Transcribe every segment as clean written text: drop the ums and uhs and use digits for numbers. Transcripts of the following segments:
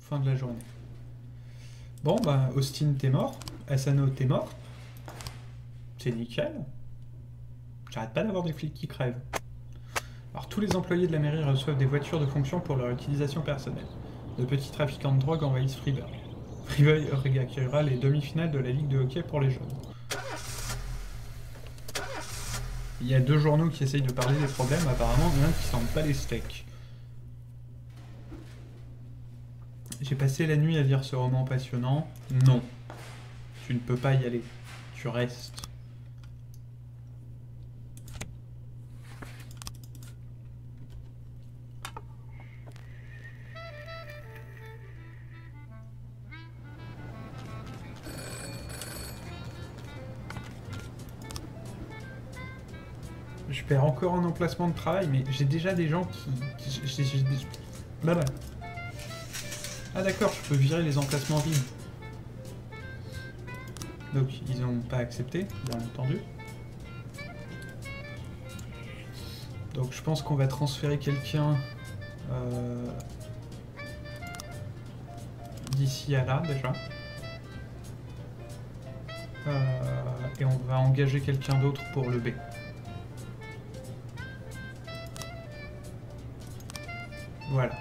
Fin de la journée. Bon, bah, Austin, t'es mort. Asano, t'es mort. C'est nickel. J'arrête pas d'avoir des flics qui crèvent. Alors, tous les employés de la mairie reçoivent des voitures de fonction pour leur utilisation personnelle. De petits trafiquants de drogue envahissent Freeburg. Freeburg accueillera les demi-finales de la Ligue de hockey pour les jeunes. Il y a 2 journaux qui essayent de parler des problèmes, apparemment, il y en a un qui sent pas les steaks. J'ai passé la nuit à lire ce roman passionnant. Non. Tu ne peux pas y aller. Tu restes. Je perds encore un emplacement de travail, mais j'ai déjà des gens qui... Bah bah. Ah d'accord, je peux virer les emplacements vides. Donc ils n'ont pas accepté, bien entendu. Donc je pense qu'on va transférer quelqu'un d'ici à là déjà. Et on va engager quelqu'un d'autre pour le B. Voilà.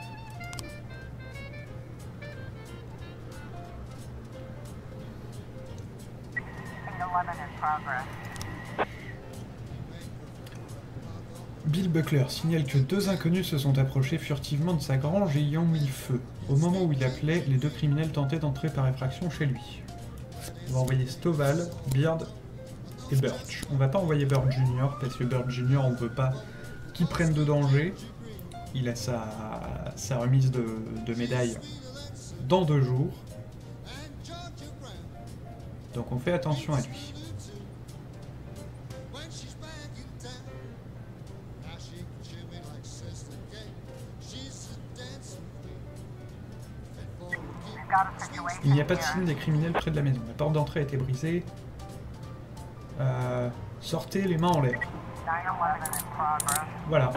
Bill Buckler signale que 2 inconnus se sont approchés furtivement de sa grange et y ont mis le feu. Au moment où il appelait, les 2 criminels tentaient d'entrer par effraction chez lui. On va envoyer Stovall, Beard et Birch. On va pas envoyer Birch Jr. parce que Birch Jr. on veut pas qu'il prenne de danger. Il a sa remise de médaille dans 2 jours. Donc on fait attention à lui. Il n'y a pas de signe des criminels près de la maison. La porte d'entrée a été brisée. Sortez les mains en l'air. Voilà.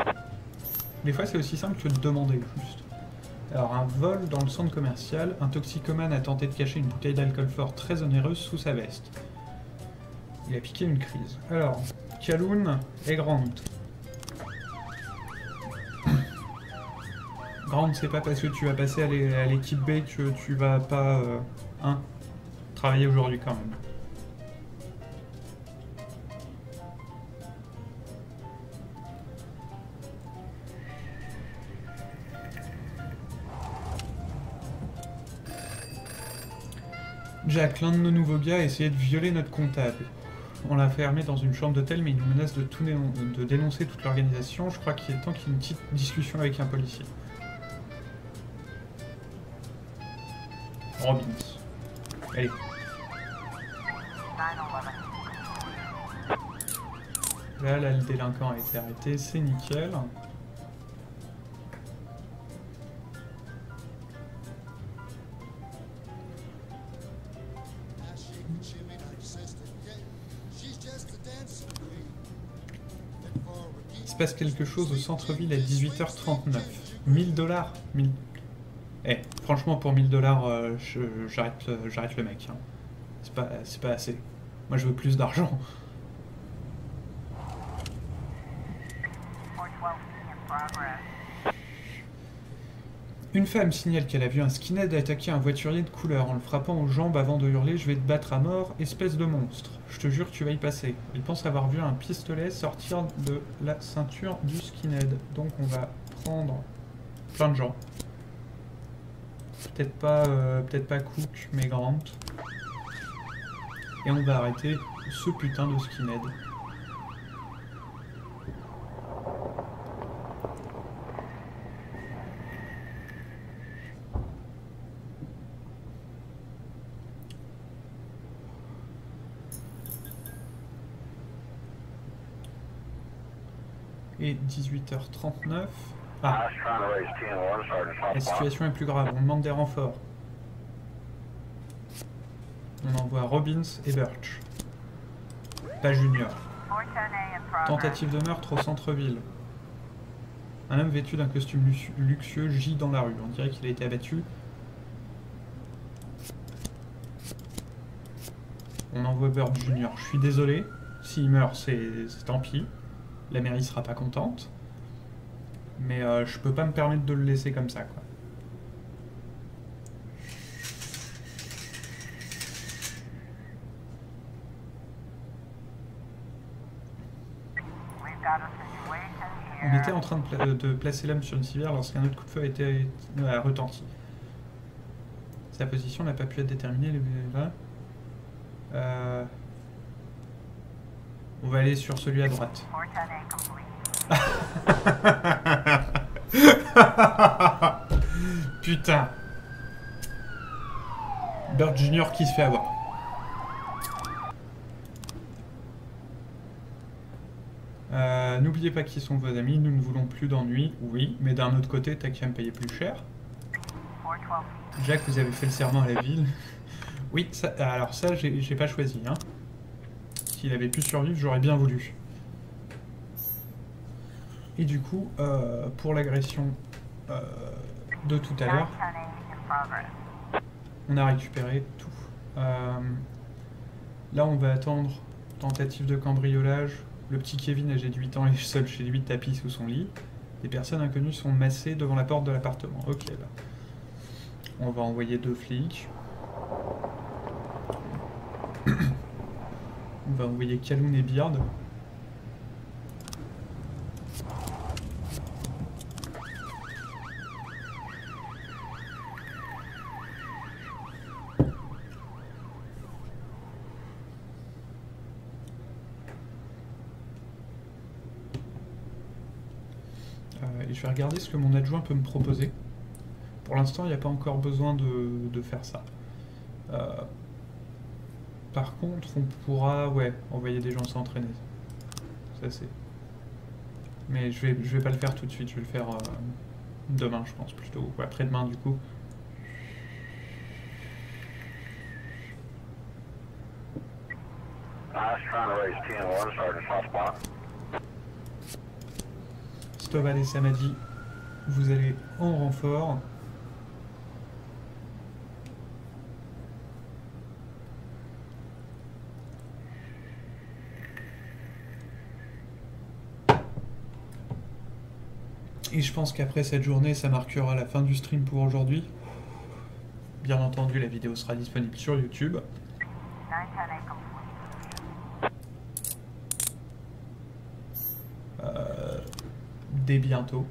Des fois, c'est aussi simple que de demander, juste. Alors, un vol dans le centre commercial. Un toxicomane a tenté de cacher une bouteille d'alcool fort très onéreuse sous sa veste. Il a piqué une crise. Alors, Calhoun et Grant. Grant, c'est pas parce que tu vas passer à l'équipe B que tu vas pas travailler aujourd'hui quand même. Jack, l'un de nos nouveaux gars, a essayé de violer notre comptable. On l'a fermé dans une chambre d'hôtel, mais il nous menace de dénoncer toute l'organisation. Je crois qu'il est temps qu'il y ait une petite discussion avec un policier. Robbins. Allez. Là, le délinquant a été arrêté, c'est nickel. Il se passe quelque chose au centre-ville à 18h39. 1000 $. Eh, franchement, pour 1000 $, j'arrête le mec. Hein. C'est pas assez. Moi, je veux plus d'argent. Une femme signale qu'elle a vu un skinhead attaquer un voiturier de couleur en le frappant aux jambes avant de hurler « Je vais te battre à mort, espèce de monstre. Je te jure que tu vas y passer. » Il pense avoir vu un pistolet sortir de la ceinture du skinhead. Donc on va prendre plein de gens. Peut-être pas Cook, mais Grant. Et on va arrêter ce putain de skinhead. Et 18h39. Ah, la situation est plus grave, on demande des renforts. On envoie Robbins et Birch. Pas Junior. Tentative de meurtre au centre-ville. Un homme vêtu d'un costume luxueux gît dans la rue. On dirait qu'il a été abattu On envoie Bird Junior. Je suis désolé. S'il meurt, c'est tant pis. La mairie sera pas contente. Mais je peux pas me permettre de le laisser comme ça, quoi. On était en train de placer l'homme sur une civière lorsqu'un autre coup de feu a retenti. Sa position n'a pas pu être déterminée. On va aller sur celui à droite. Putain. Bird Junior qui se fait avoir. N'oubliez pas qui sont vos amis, nous ne voulons plus d'ennuis, oui, mais d'un autre côté, t'as qu'à me payer plus cher. Jacques, vous avez fait le serment à la ville. Oui, ça, alors ça, j'ai pas choisi. Hein. S'il avait pu survivre, j'aurais bien voulu. Et du coup, pour l'agression de tout à l'heure, on a récupéré tout. Là, on va attendre tentative de cambriolage. Le petit Kevin, âgé de 8 ans, est seul chez lui, tapis sous son lit. Les personnes inconnues sont massées devant la porte de l'appartement. Ok, là. On va envoyer 2 flics. On va envoyer Kaloun et Beard. Et je vais regarder ce que mon adjoint peut me proposer. Pour l'instant, il n'y a pas encore besoin de faire ça. Par contre, on pourra envoyer des gens s'entraîner. Ça c'est... Mais je vais pas le faire tout de suite, je vais le faire demain, je pense, plutôt. Ou après-demain, du coup. Stoval et Samadi, vous allez en renfort. Et je pense qu'après cette journée, ça marquera la fin du stream pour aujourd'hui. Bien entendu, la vidéo sera disponible sur YouTube. Dès bientôt.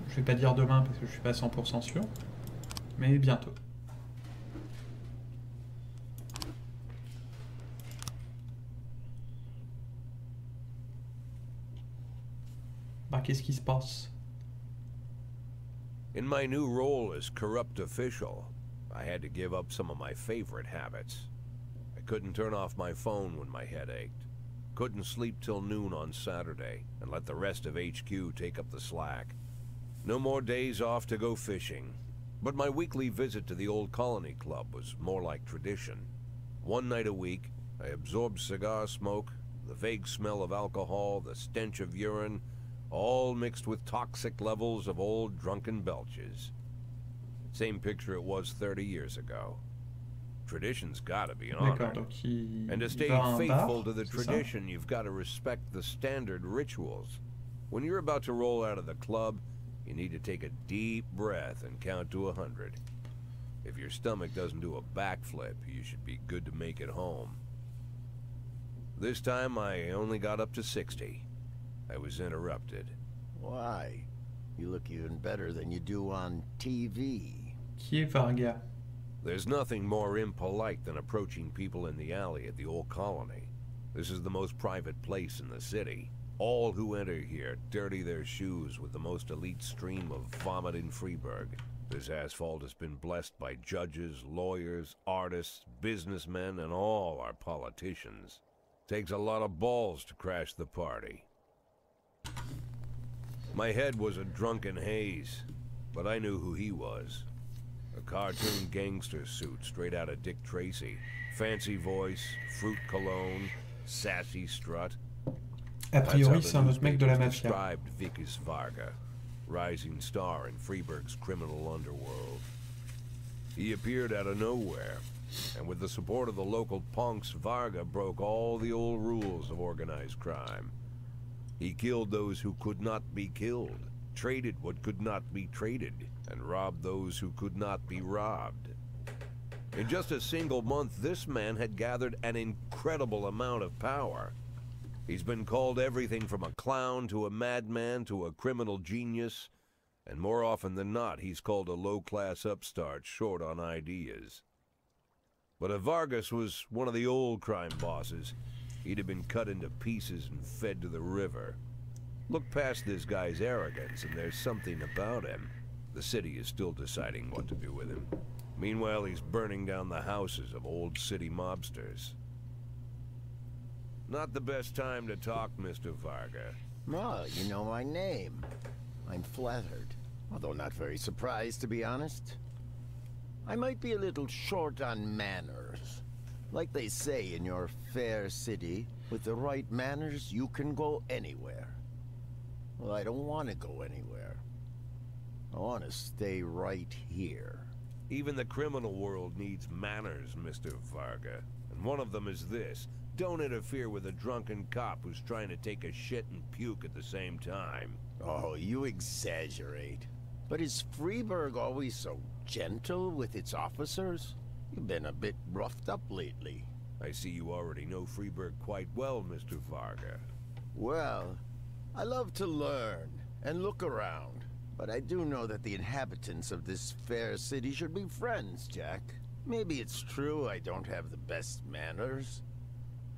Je vais pas dire demain parce que je suis pas 100% sûr. Mais bientôt. Bah, qu'est-ce qui se passe? In my new role as corrupt official, I had to give up some of my favorite habits. I couldn't turn off my phone when my head ached. Couldn't sleep till noon on Saturday and let the rest of HQ take up the slack. No more days off to go fishing. But my weekly visit to the old colony club was more like tradition. One night a week, I absorbed cigar smoke, the vague smell of alcohol, the stench of urine, all mixed with toxic levels of old drunken belches. Same picture it was 30 years ago. Tradition's gotta be honored. And to stay faithful to the tradition, you've got to respect the standard rituals. When you're about to roll out of the club, you need to take a deep breath and count to 100. If your stomach doesn't do a backflip, you should be good to make it home. This time I only got up to 60. I was interrupted. Why? You look even better than you do on TV. Qui est Varga? There's nothing more impolite than approaching people in the alley at the old colony. This is the most private place in the city. All who enter here dirty their shoes with the most elite stream of vomit in Freeburg. This asphalt has been blessed by judges, lawyers, artists, businessmen, and all our politicians. Takes a lot of balls to crash the party. My head was a drunken haze, but I knew who he was. A cartoon gangster suit straight out of Dick Tracy. Fancy voice, fruit cologne, sassy strut. A priori, c'est un autre mec de la mafia. Described Vickis Varga, rising star in Freeburg's criminal underworld. He appeared out of nowhere, And with the support of the local punks, Varga broke all the old rules of organized crime. He killed those who could not be killed, traded what could not be traded, and robbed those who could not be robbed. In just a single month, this man had gathered an incredible amount of power. He's been called everything from a clown to a madman to a criminal genius, and more often than not, he's called a low-class upstart short on ideas. But if Vargas was one of the old crime bosses, he'd have been cut into pieces and fed to the river. Look past this guy's arrogance, and there's something about him. The city is still deciding what to do with him. Meanwhile, he's burning down the houses of old city mobsters. Not the best time to talk, Mr. Varga. Well, you know my name. I'm flattered, although not very surprised, to be honest. I might be a little short on manners. Like they say in your fair city, with the right manners, you can go anywhere. Well, I don't want to go anywhere. I want to stay right here. Even the criminal world needs manners, Mr. Varga. And one of them is this. Don't interfere with a drunken cop who's trying to take a shit and puke at the same time. Oh, you exaggerate. But is Freiburg always so gentle with its officers? You've been a bit roughed up lately. I see you already know Freiburg quite well, Mr. Varga. Well, I love to learn and look around. But I do know that the inhabitants of this fair city should be friends, Jack. Maybe it's true I don't have the best manners.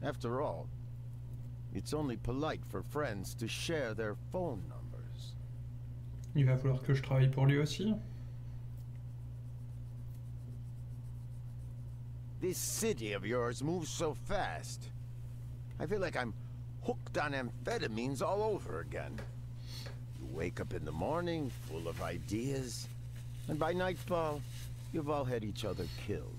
After all, it's only polite for friends to share their phone numbers. Il va falloir que je travaille pour lui aussi. This city of yours moves so fast. I feel like I'm hooked on amphetamines all over again. You wake up in the morning full of ideas, and by nightfall, you've all had each other killed.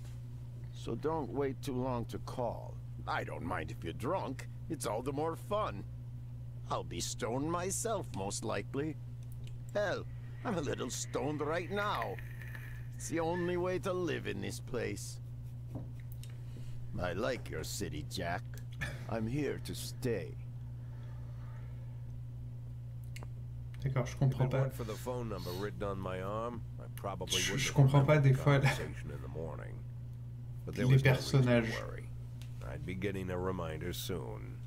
So don't wait too long to call. I don't mind if you're drunk. It's all the more fun. I'll be stoned myself, most likely. Hell, I'm a little stoned right now. It's the only way to live in this place. I like your city, Jack. I'm here to stay. D'accord, je comprends pas. For the phone number written on my arm, I probably Je comprends pas des fois les personnages. I'd be getting a reminder soon.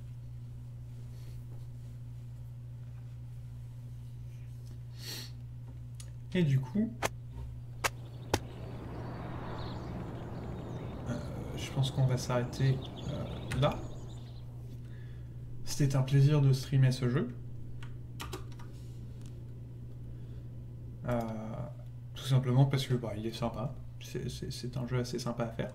Et du coup, je pense qu'on va s'arrêter là. C'était un plaisir de streamer ce jeu. Tout simplement parce que bah, il est sympa. C'est un jeu assez sympa à faire.